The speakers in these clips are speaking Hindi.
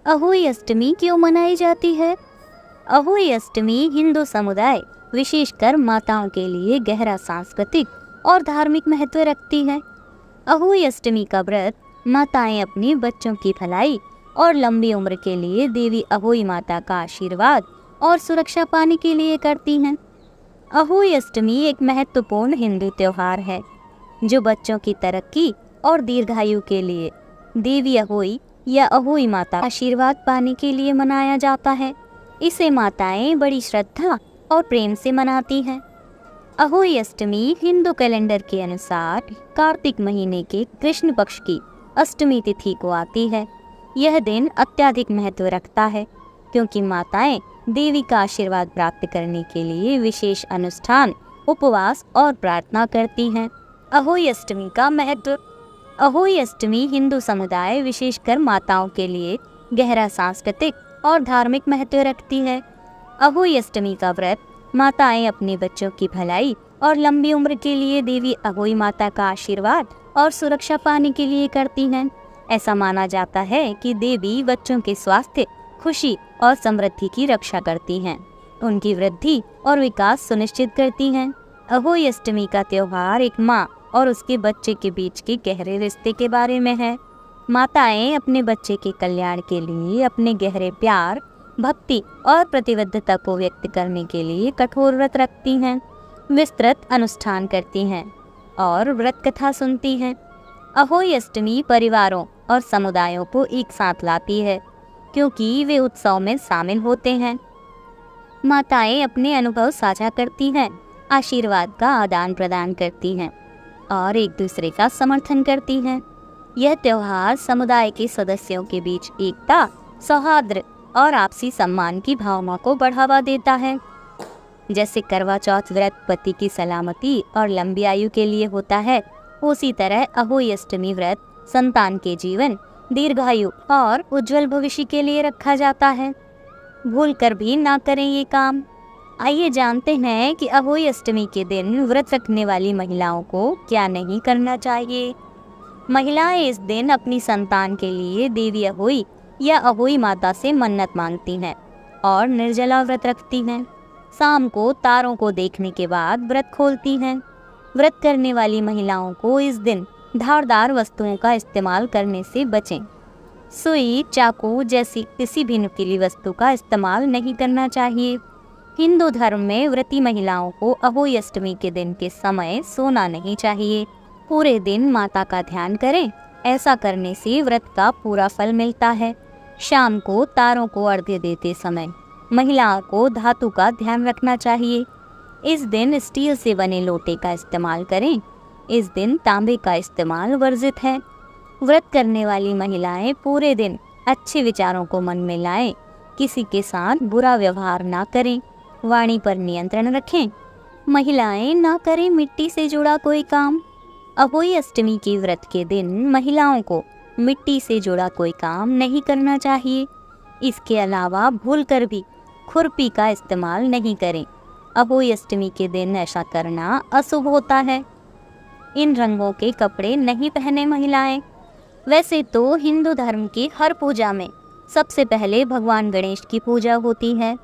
अहोई अष्टमी क्यों मनाई जाती है? अहोई अष्टमी हिंदू समुदाय विशेषकर माताओं के लिए गहरा सांस्कृतिक और धार्मिक महत्व रखती है। अहोई अष्टमी का व्रत माताएं अपने बच्चों की भलाई और लंबी उम्र के लिए देवी अहोई माता का आशीर्वाद और सुरक्षा पाने के लिए करती हैं। अहोई अष्टमी एक महत्वपूर्ण हिंदू त्योहार है जो बच्चों की तरक्की और दीर्घायु के लिए देवी अहोई या अहोई माता आशीर्वाद पाने के लिए मनाया जाता है। इसे माताएं बड़ी श्रद्धा और प्रेम से मनाती हैं। अहोई अष्टमी हिंदू कैलेंडर के अनुसार कार्तिक महीने के कृष्ण पक्ष की अष्टमी तिथि को आती है। यह दिन अत्यधिक महत्व रखता है क्योंकि माताएं देवी का आशीर्वाद प्राप्त करने के लिए विशेष अनुष्ठान, उपवास और प्रार्थना करती हैं। अहोई अष्टमी का महत्व। अहोई अष्टमी हिंदू समुदाय विशेषकर माताओं के लिए गहरा सांस्कृतिक और धार्मिक महत्व रखती है। अहोई अष्टमी का व्रत माताएं अपने बच्चों की भलाई और लंबी उम्र के लिए देवी अहोई माता का आशीर्वाद और सुरक्षा पाने के लिए करती हैं। ऐसा माना जाता है कि देवी बच्चों के स्वास्थ्य, खुशी और समृद्धि की रक्षा करती हैं, उनकी वृद्धि और विकास सुनिश्चित करती हैं। अहोई अष्टमी का त्योहार एक माँ और उसके बच्चे के बीच के गहरे रिश्ते के बारे में है। माताएं अपने बच्चे के कल्याण के लिए अपने गहरे प्यार, भक्ति और प्रतिबद्धता को व्यक्त करने के लिए कठोर व्रत रखती हैं, विस्तृत अनुष्ठान करती हैं और व्रत कथा सुनती हैं। अहोई अष्टमी परिवारों और समुदायों को एक साथ लाती है क्योंकि वे उत्सव में शामिल होते हैं। माताएं अपने अनुभव साझा करती हैं, आशीर्वाद का आदान प्रदान करती हैं और एक दूसरे का समर्थन करती हैं। यह त्योहार समुदाय के सदस्यों के बीच एकता, सौहार्द और आपसी सम्मान की भावना को बढ़ावा देता है। जैसे करवा चौथ व्रत पति की सलामती और लंबी आयु के लिए होता है, उसी तरह अहोई अष्टमी व्रत संतान के जीवन, दीर्घायु और उज्जवल भविष्य के लिए रखा जाता है। भूल कर भी ना करें ये काम। आइए जानते हैं कि अहोई अष्टमी के दिन व्रत रखने वाली महिलाओं को क्या नहीं करना चाहिए। महिलाएं इस दिन अपनी संतान के लिए देवी अहोई या अहोई माता से मन्नत मांगती हैं और निर्जला व्रत रखती हैं। शाम को तारों को देखने के बाद व्रत खोलती हैं। व्रत करने वाली महिलाओं को इस दिन धारदार वस्तुओं का इस्तेमाल करने से बचें। सुई, चाकू जैसी किसी भी नुकीली वस्तु का इस्तेमाल नहीं करना चाहिए। हिंदू धर्म में व्रती महिलाओं को अहोई अष्टमी के दिन के समय सोना नहीं चाहिए। पूरे दिन माता का ध्यान करें। ऐसा करने से व्रत का पूरा फल मिलता है। शाम को तारों को अर्घ्य देते समय महिलाओं को धातु का ध्यान रखना चाहिए। इस दिन स्टील से बने लोटे का इस्तेमाल करें। इस दिन तांबे का इस्तेमाल वर्जित है। व्रत करने वाली महिलाएं पूरे दिन अच्छे विचारों को मन में लाएं। किसी के साथ बुरा व्यवहार ना करें। वाणी पर नियंत्रण रखें। महिलाएं ना करें मिट्टी से जुड़ा कोई काम। अहोई अष्टमी के व्रत के दिन महिलाओं को मिट्टी से जुड़ा कोई काम नहीं करना चाहिए। इसके अलावा भूलकर भी खुरपी का इस्तेमाल नहीं करें। अहोई अष्टमी के दिन ऐसा करना अशुभ होता है। इन रंगों के कपड़े नहीं पहने महिलाएं। वैसे तो हिंदू धर्म की हर पूजा में सबसे पहले भगवान गणेश की पूजा होती है,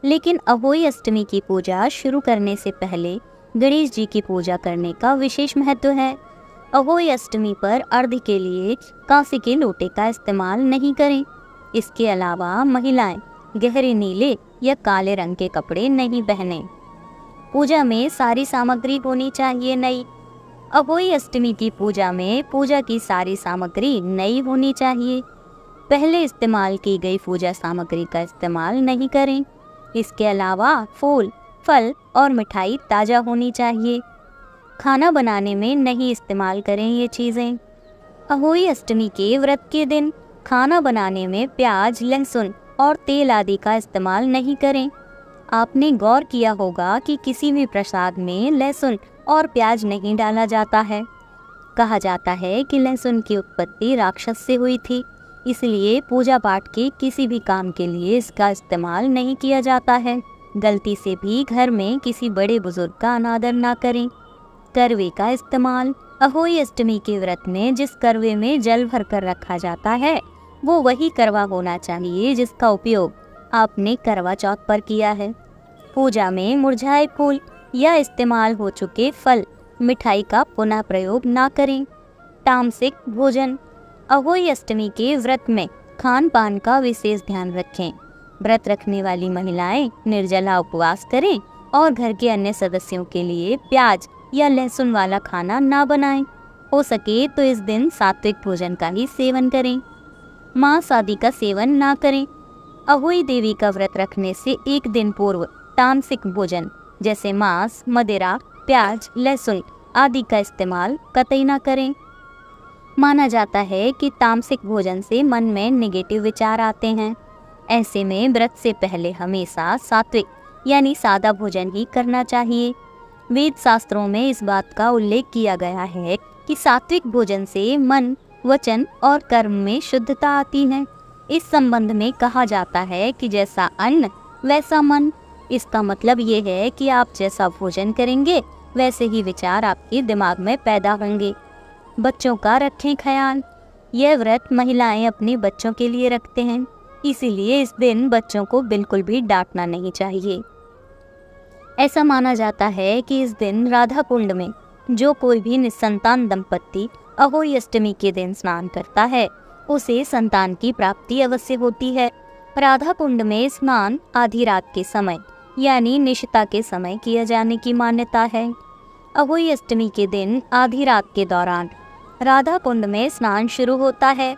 लेकिन अहोई अष्टमी की पूजा शुरू करने से पहले गणेश जी की पूजा करने का विशेष महत्व है। अहोई अष्टमी पर अर्घ्य के लिए कांसे के लोटे का इस्तेमाल नहीं करें। इसके अलावा महिलाएं गहरे नीले या काले रंग के कपड़े नहीं पहने। पूजा में सारी सामग्री होनी चाहिए नई। अहोई अष्टमी की पूजा में पूजा की सारी सामग्री नई होनी चाहिए। पहले इस्तेमाल की गई पूजा सामग्री का इस्तेमाल नहीं करें। इसके अलावा फूल, फल और मिठाई ताज़ा होनी चाहिए। खाना बनाने में नहीं इस्तेमाल करें ये चीज़ें। अहोई अष्टमी के व्रत के दिन खाना बनाने में प्याज, लहसुन और तेल आदि का इस्तेमाल नहीं करें। आपने गौर किया होगा कि किसी भी प्रसाद में लहसुन और प्याज नहीं डाला जाता है। कहा जाता है कि लहसुन की उत्पत्ति राक्षस से हुई थी, इसलिए पूजा पाठ के किसी भी काम के लिए इसका इस्तेमाल नहीं किया जाता है। गलती से भी घर में किसी बड़े बुजुर्ग का अनादर ना करें। करवे का इस्तेमाल। अहोई अष्टमी के व्रत में जिस करवे में जल भरकर रखा जाता है वो वही करवा होना चाहिए जिसका उपयोग आपने करवा चौथ पर किया है। पूजा में मुरझाए फूल या इस्तेमाल हो चुके फल, मिठाई का पुनः प्रयोग ना करें। तामसिक भोजन। अहोई अष्टमी के व्रत में खान पान का विशेष ध्यान रखें। व्रत रखने वाली महिलाएं निर्जला उपवास करें और घर के अन्य सदस्यों के लिए प्याज या लहसुन वाला खाना ना बनाएं। हो सके तो इस दिन सात्विक भोजन का ही सेवन करें। मांस आदि का सेवन ना करें। अहोई देवी का व्रत रखने से एक दिन पूर्व तामसिक भोजन जैसे मांस, मदिरा, प्याज, लहसुन आदि का इस्तेमाल कतई ना करें। माना जाता है कि तामसिक भोजन से मन में नेगेटिव विचार आते हैं। ऐसे में व्रत से पहले हमेशा सात्विक यानी सादा भोजन ही करना चाहिए। वेद शास्त्रों में इस बात का उल्लेख किया गया है कि सात्विक भोजन से मन, वचन और कर्म में शुद्धता आती है। इस संबंध में कहा जाता है कि जैसा अन्न वैसा मन। इसका मतलब ये है कि आप जैसा भोजन करेंगे वैसे ही विचार आपके दिमाग में पैदा होंगे। बच्चों का रखें ख्याल। यह व्रत महिलाएं अपने बच्चों के लिए रखते हैं, इसीलिए इस दिन बच्चों को बिल्कुल भी डांटना नहीं चाहिए। ऐसा माना जाता है कि इस दिन राधा कुंड में जो कोई भी निसंतान दंपत्ति अहोई अष्टमी के दिन स्नान करता है उसे संतान की प्राप्ति अवश्य होती है। राधा कुंड में स्नान आधी रात के समय यानी निशिता के समय किया जाने की मान्यता है। अहोई अष्टमी के दिन आधी रात के दौरान राधा कुंड में स्नान शुरू होता है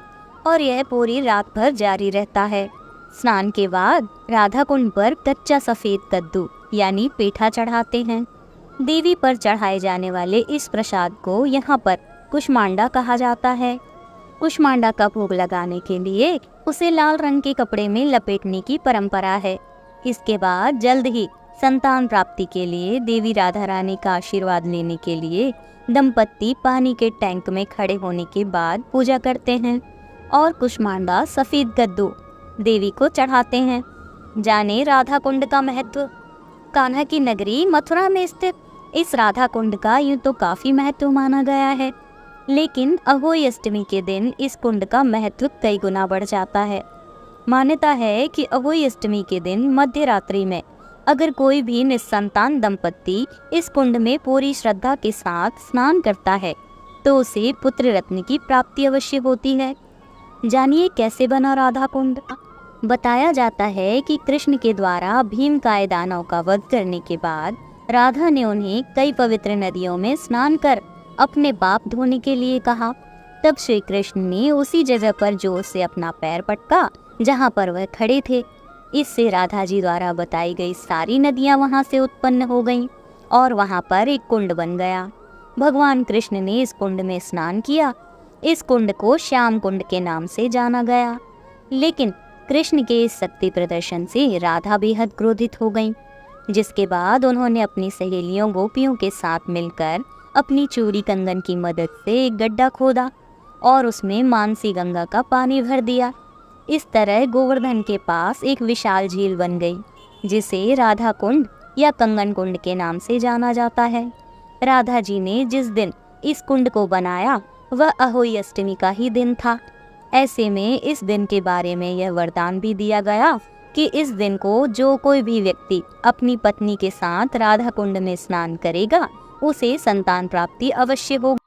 और यह पूरी रात भर जारी रहता है। स्नान के बाद राधा कुंड पर कच्चा सफेद कद्दू यानी पेठा चढ़ाते हैं। देवी पर चढ़ाए जाने वाले इस प्रसाद को यहाँ पर कुष्मांडा कहा जाता है। कुष्मांडा का भोग लगाने के लिए उसे लाल रंग के कपड़े में लपेटने की परंपरा है। इसके बाद जल्द ही संतान प्राप्ति के लिए देवी राधा रानी का आशीर्वाद लेने के लिए दंपत्ति पानी के टैंक में खड़े होने के बाद पूजा करते हैं और कुष्मांडा सफेद कद्दू देवी को चढ़ाते हैं। जाने राधा कुंड का महत्व। कान्हा की नगरी मथुरा में स्थित इस राधा कुंड का यूं तो काफी महत्व माना गया है, लेकिन अहोई अष्टमी के दिन इस कुंड का महत्व कई गुना बढ़ जाता है। मान्यता है कि अहोई अष्टमी के दिन मध्य रात्रि में अगर कोई भी निसंतान दंपत्ति इस कुंड में पूरी श्रद्धा के साथ स्नान करता है तो उसे पुत्र रत्न की प्राप्ति अवश्य होती है। जानिए कैसे बना राधा कुंड। बताया जाता है कि कृष्ण के द्वारा भीमकाय दानव का वध करने के बाद राधा ने उन्हें कई पवित्र नदियों में स्नान कर अपने पाप धोने के लिए कहा। तब श्री कृष्ण ने उसी जगह पर जोर से अपना पैर पटका जहाँ पर वह खड़े थे। इससे राधा जी द्वारा बताई गई सारी नदियाँ वहाँ से उत्पन्न हो गईं और वहाँ पर एक कुंड बन गया। भगवान कृष्ण ने इस कुंड में स्नान किया। इस कुंड को श्याम कुंड के नाम से जाना गया। लेकिन कृष्ण के इस शक्ति प्रदर्शन से राधा बेहद क्रोधित हो गईं, जिसके बाद उन्होंने अपनी सहेलियों गोपियों के साथ मिलकर अपनी चूड़ी कंगन की मदद से एक गड्ढा खोदा और उसमें मानसी गंगा का पानी भर दिया। इस तरह गोवर्धन के पास एक विशाल झील बन गई, जिसे राधा कुंड या कंगन कुंड के नाम से जाना जाता है। राधा जी ने जिस दिन इस कुंड को बनाया वह अहोई अष्टमी का ही दिन था। ऐसे में इस दिन के बारे में यह वरदान भी दिया गया कि इस दिन को जो कोई भी व्यक्ति अपनी पत्नी के साथ राधा कुंड में स्नान करेगा उसे संतान प्राप्ति अवश्य होगी।